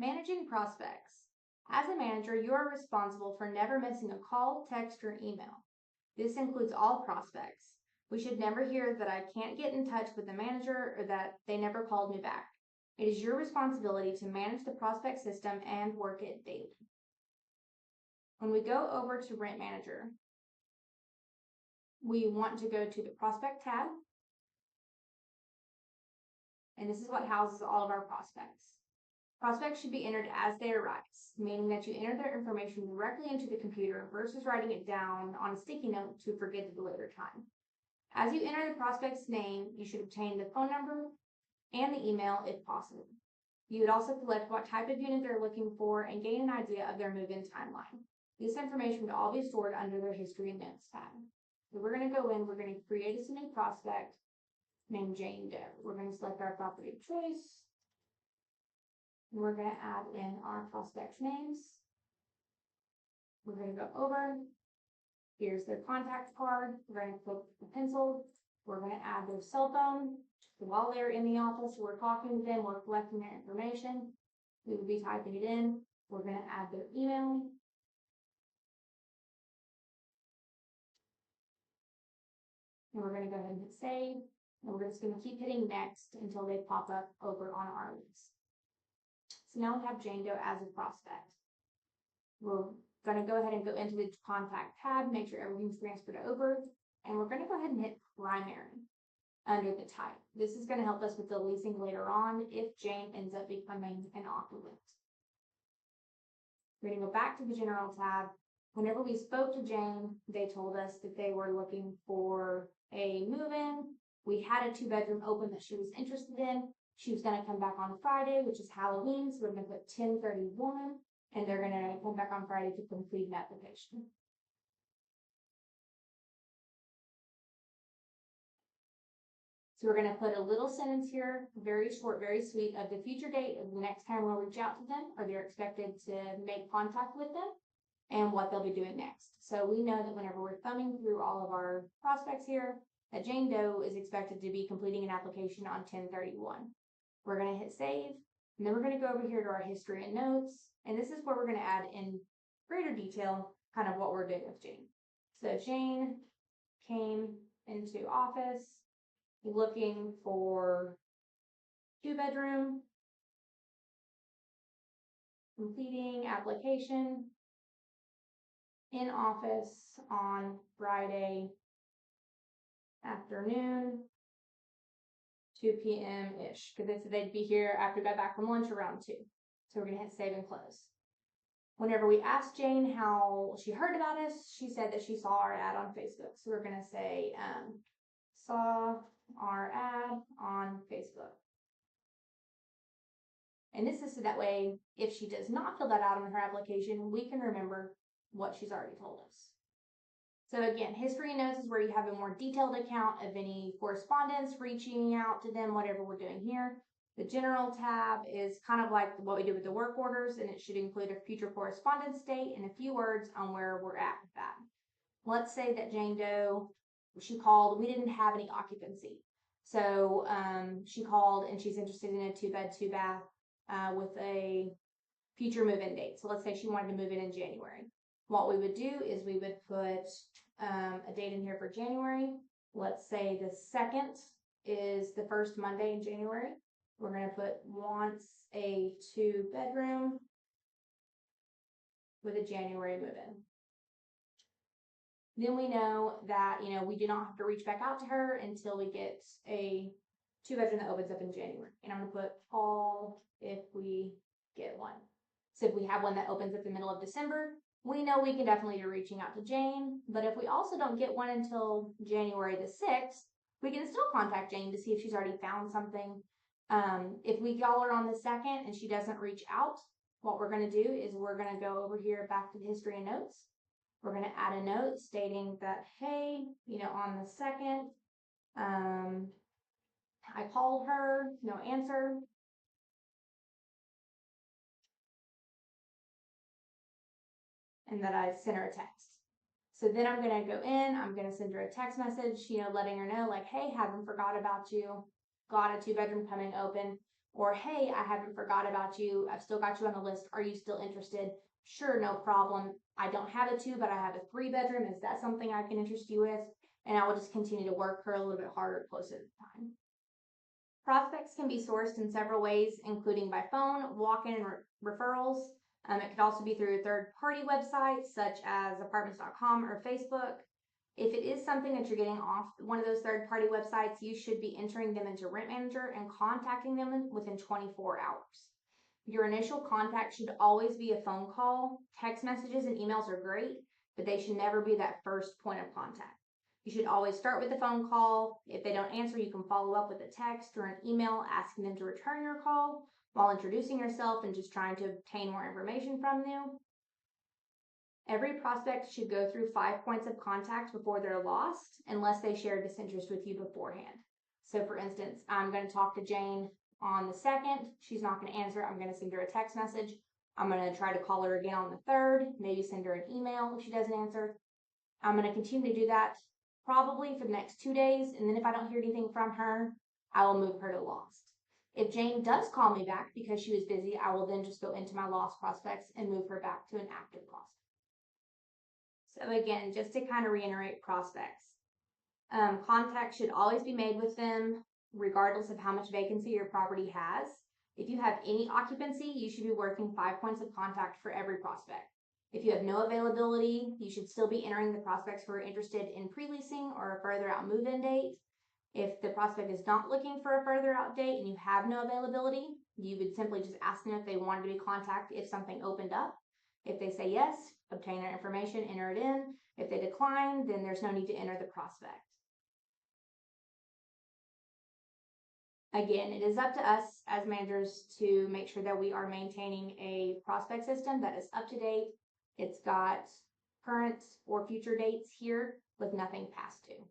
Managing prospects. As a manager, you are responsible for never missing a call, text, or email. This includes all prospects. We should never hear that I can't get in touch with the manager or that they never called me back. It is your responsibility to manage the prospect system and work it daily. When we go over to Rent Manager, we want to go to the Prospect tab. And this is what houses all of our prospects. Prospects should be entered as they arise, meaning that you enter their information directly into the computer versus writing it down on a sticky note to forget at a later time. As you enter the prospect's name, you should obtain the phone number and the email if possible. You would also collect what type of unit they're looking for and gain an idea of their move-in timeline. This information would all be stored under their History and Notes tab. So we're going to go in, we're going to create us a new prospect named Jane Doe. We're going to select our property of choice. We're going to add in our prospect's names. We're going to go over. Here's their contact card. We're going to click the pencil. We're going to add their cell phone. So while they're in the office, we're talking to them, we're collecting their information. We will be typing it in. We're going to add their email. And we're going to go ahead and hit save. And we're just going to keep hitting next until they pop up over on our list. So now we have Jane Doe as a prospect. We're going to go ahead and go into the contact tab, make sure everything's transferred over, and we're going to go ahead and hit primary under the type. This is going to help us with the leasing later on if Jane ends up becoming an occupant. We're going to go back to the general tab. Whenever we spoke to Jane, they told us that they were looking for a move-in. We had a 2-bedroom open that she was interested in. She was going to come back on Friday, which is Halloween, so we're going to put 10/31, and they're going to come back on Friday to complete an application. So we're going to put a little sentence here, very short, very sweet, of the future date of the next time we'll reach out to them, or they're expected to make contact with them, and what they'll be doing next. So we know that whenever we're thumbing through all of our prospects here, that Jane Doe is expected to be completing an application on 10/31. We're going to hit save, and then we're going to go over here to our history and notes, and this is where we're going to add in greater detail kind of what we're doing with Jane. So Jane came into office looking for 2-bedroom, completing application in office on Friday afternoon, 2 p.m.-ish, because they said they'd be here after we got back from lunch around 2. So we're going to hit save and close. Whenever we asked Jane how she heard about us, she said that she saw our ad on Facebook. So we're going to say, saw our ad on Facebook. And this is so that way, if she does not fill that out on her application, we can remember what she's already told us. So again, history and notes is where you have a more detailed account of any correspondence, reaching out to them, whatever we're doing here. The general tab is kind of like what we do with the work orders, and it should include a future correspondence date and a few words on where we're at with that. Let's say that Jane Doe, she called, we didn't have any occupancy. So she called and she's interested in a 2-bed, 2-bath with a future move-in date. So let's say she wanted to move in January. What we would do is we would put a date in here for January. Let's say the 2nd is the first Monday in January. We're going to put wants a 2-bedroom with a January move-in. Then we know that, we do not have to reach back out to her until we get a 2-bedroom that opens up in January. And I'm going to put call if we get one. So if we have one that opens up in the middle of December, we know we can definitely be reaching out to Jane. But if we also don't get one until January the 6th, we can still contact Jane to see if she's already found something. If we call her on the 2nd and she doesn't reach out, what we're going to do is we're going to go over here back to the history and notes. We're going to add a note stating that, hey, on the 2nd, I called her, no answer. And that I sent her a text. So then I'm going to go in, I'm going to send her a text message, letting her know like, hey, haven't forgot about you. Got a 2-bedroom coming open. Or, hey, I haven't forgot about you. I've still got you on the list. Are you still interested? Sure, no problem. I don't have a 2, but I have a 3-bedroom. Is that something I can interest you with? And I will just continue to work her a little bit harder closer to the time. Prospects can be sourced in several ways, including by phone, walk-in, and referrals. It could also be through third-party websites such as apartments.com or Facebook. If it is something that you're getting off one of those third-party websites, you should be entering them into Rent Manager and contacting them within 24 hours. Your initial contact should always be a phone call. Text messages and emails are great, but they should never be that first point of contact. You should always start with a phone call. If they don't answer, you can follow up with a text or an email asking them to return your call while introducing yourself and just trying to obtain more information from you. Every prospect should go through 5 points of contact before they're lost, unless they share disinterest with you beforehand. So for instance, I'm going to talk to Jane on the 2nd. She's not going to answer. I'm going to send her a text message. I'm going to try to call her again on the 3rd, maybe send her an email if she doesn't answer. I'm going to continue to do that probably for the next 2 days, and then if I don't hear anything from her, I will move her to lost. If Jane does call me back because she was busy, I will then just go into my lost prospects and move her back to an active prospect. So again, just to kind of reiterate prospects, contact should always be made with them regardless of how much vacancy your property has. If you have any occupancy, you should be working 5 points of contact for every prospect. If you have no availability, you should still be entering the prospects who are interested in pre-leasing or a further out move-in date. If the prospect is not looking for a further out date and you have no availability, you would simply just ask them if they wanted to be contacted if something opened up. If they say yes, obtain their information, enter it in. If they decline, then there's no need to enter the prospect. Again, it is up to us as managers to make sure that we are maintaining a prospect system that is up to date. It's got current or future dates here with nothing past due.